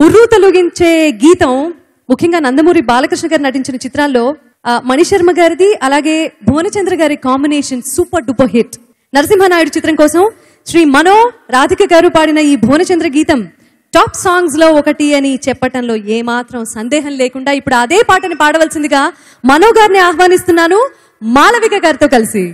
ఉర్రూతలూగించే గీతం ముఖ్యంగా నందమూరి బాలకృష్ణ గారు నటించిన చిత్రాల్లో మణిశర్మ గారిది అలాగే భువనచంద్ర గారి combination super duper hit. Narasimha Naidu చిత్రం కోసం శ్రీ మనో రాధిక గారు పాడిన ఈ భువనచంద్ర గీతం టాప్ సాంగ్స్ లో ఒకటి అని చెప్పటంలో ఏమాత్రం సందేహం లేకుండా ఇప్పుడు అదే పాటని పాడవలసిందిగా మనో గారిని ఆహ్వానిస్తున్నాను మాలవిక గారితో కలిసి.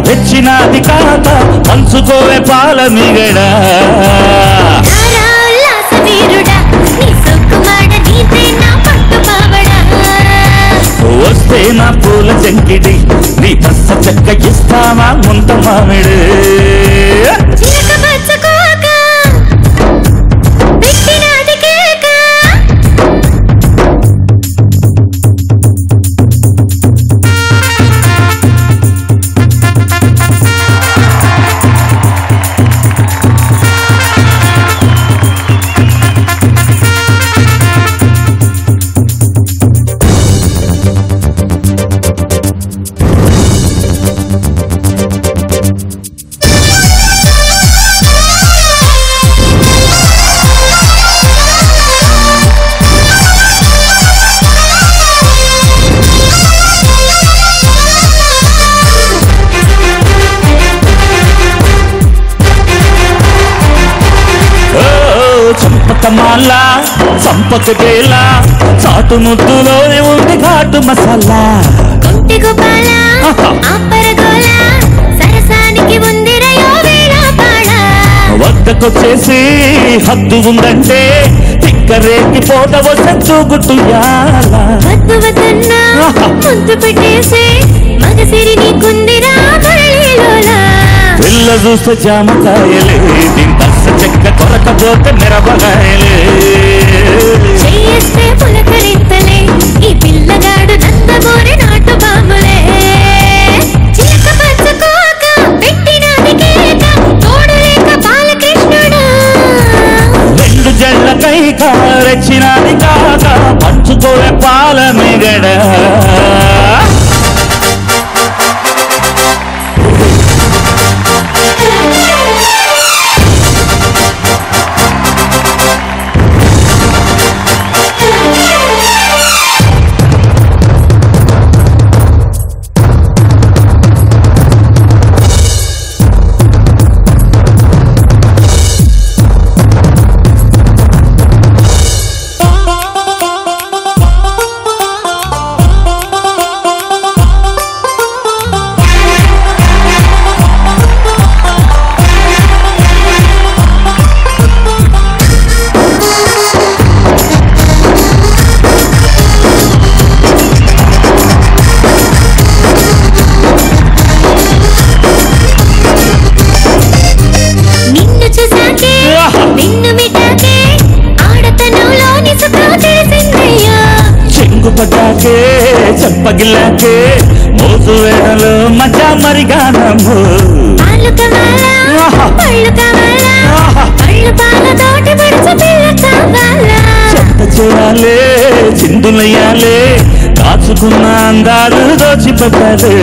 తెచ్చినది కాక పంచుకోవే పాల మిగడ వస్తే నా పూల చెంకిడి నీ పచ్చ చెక్క ఇస్తావా ముంత మామిడి చంపకమాలా చంపకటేలా చాటు ముద్దులోనే ఉంది ఘాటు మసాలా వద్దకొచ్చేసి హద్దు ఉందంటే తిక్కరేకి పోటవ సెత్తు గుట్టుయాలా పిల్ల చూస్తే జామకాయలే దీని దశ చెక్క కొరకపోతే మిరపకాయలే చేస్తే పులకరింతలే ఈ పిల్లగాడు నందమూరి నాటు బాములే చిలక పచ్చకోక పెట్టినది కేక తోడు లేక బాలకృష్ణుడా రెండు జళ్ళ కైక రెచ్చినది కాక పంచుకోవే పాల మిగడ పడ్డాకే చెప్పగిల్లాకే మోసు వేడలో మజా మరిగానము చెత్త చేయాలే చిందులయ్యాలే దాచుకున్న అందాలు దోచిపెట్టాలే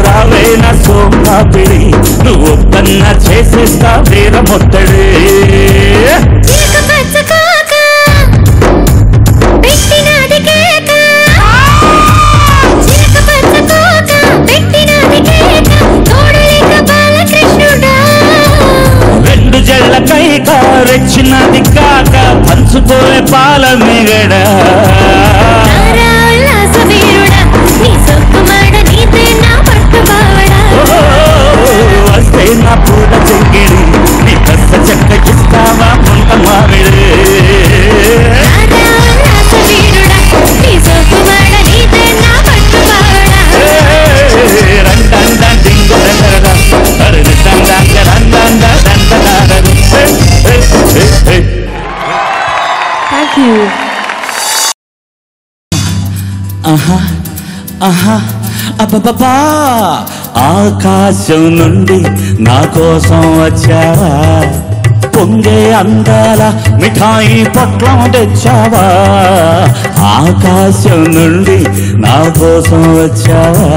రావే నా సోమాపిడి నువ్వు కన్నా చేసేస్తా వీర మొత్తడే రెచ్చినది కాక పంచుకోలే పాల మిగడ వస్తే నా పూల చెంగిడి నీ కష్ట చెక్క ఇస్తావా ముంత మావిడే Thank you. ఆహా ఆహా అబ్బబ్బా ఆకాశం నుండి నా కోసం వచ్చావా పొంగే అందాల మిఠాయి పొట్లం తెచ్చావా ఆకాశం నుండి నా కోసం వచ్చావా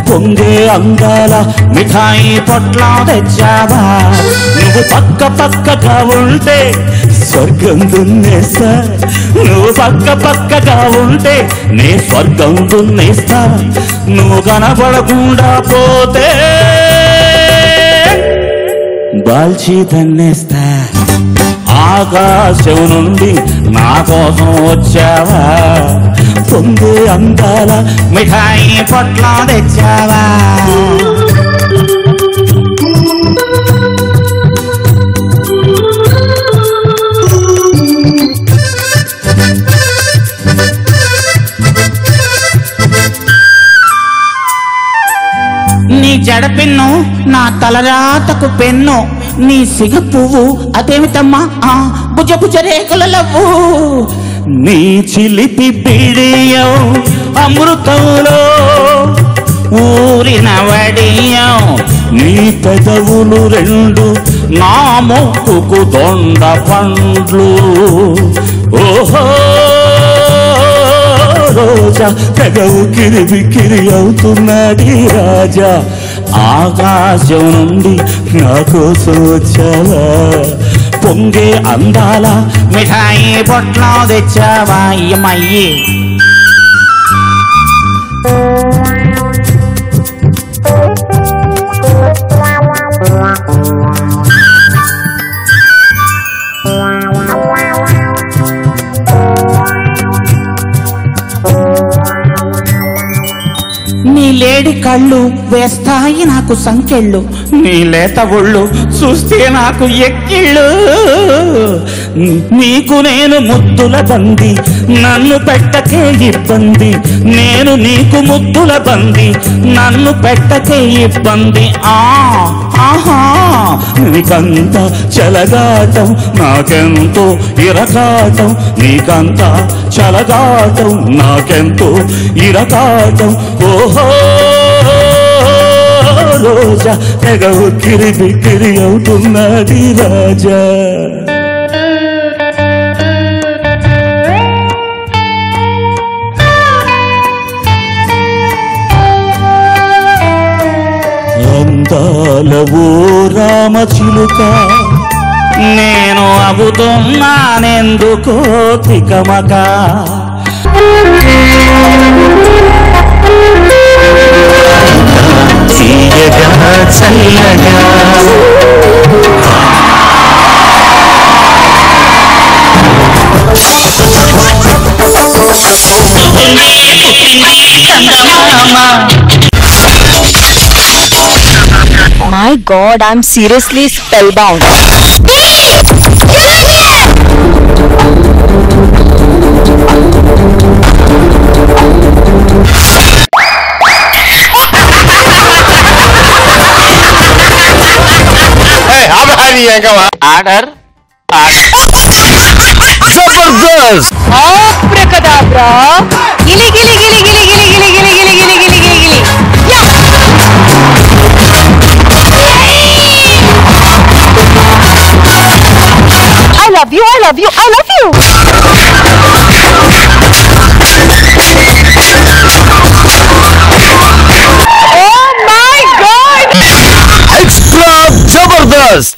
పొంగే అందాల మిఠాయి పొట్లం తెచ్చావా నువ్వు పక్క పక్కగా ఉంటే స్వర్గం దున్నేస్తా నువ్వు పక్క పక్కగా ఉంటే నే స్వర్గం దున్నేస్తా నువ్వు కనబడకుండా పోతే బాల్చి తన్నేస్తా ఆకాశం నుండి నా కోసం వచ్చావా పొంగే అందాల మిఠాయి పొట్లం తెచ్చావా నీ జడ పెన్ను నా తలరాతకు పెన్ను నీ సిగ పువ్వు అదేమిటమ్మా భుజ భుజ రేకుల లవ్వు నీ చిలిపి బిడియం అమృతంలో ఊరిన వడియం నీ పెదవులు రెండు నా మొక్కుకు దొండ పండ్లు ఓహో రోజా తెగవు కిరిబికిరి అవుతున్నది రాజా ఆకాశం నుండి నా కోసం వచ్చావా పొంగే అందాల మిఠాయి పొట్లం తెచ్చావా అయ్యమ్మయ్యి నీ లేడి కళ్ళు వేస్తాయి నాకు సంకెళ్ళు నీ లేత ఒళ్ళు చూస్తే నాకు ఎక్కిళ్ళు నీకు నేను ముద్దుల బంది నన్ను పెట్టకే ఇబ్బంది నేను నీకు ముద్దుల బంది నన్ను పెట్టకే ఇబ్బంది ఆహా నీకంతా చెలగాటం నాకెంతో ఇరకాటం నీకంతా చెలగాటం నాకెంతో ఇరకాటం ఓహో రోజా తెగవు కిరిబికిరి అవుతున్నది రాజా అందాల ఓ రామ చిలుక నేను అవుతున్నానెందుకో తికమక తీయగా చల్లగా My God, I'm seriously spellbound. Order. Zabardast. Abracadabra. Gili gili gili gili gili gili gili gili gili gili gili gili. I love you. I love you. I love you. Oh my God. Extra Zabardast.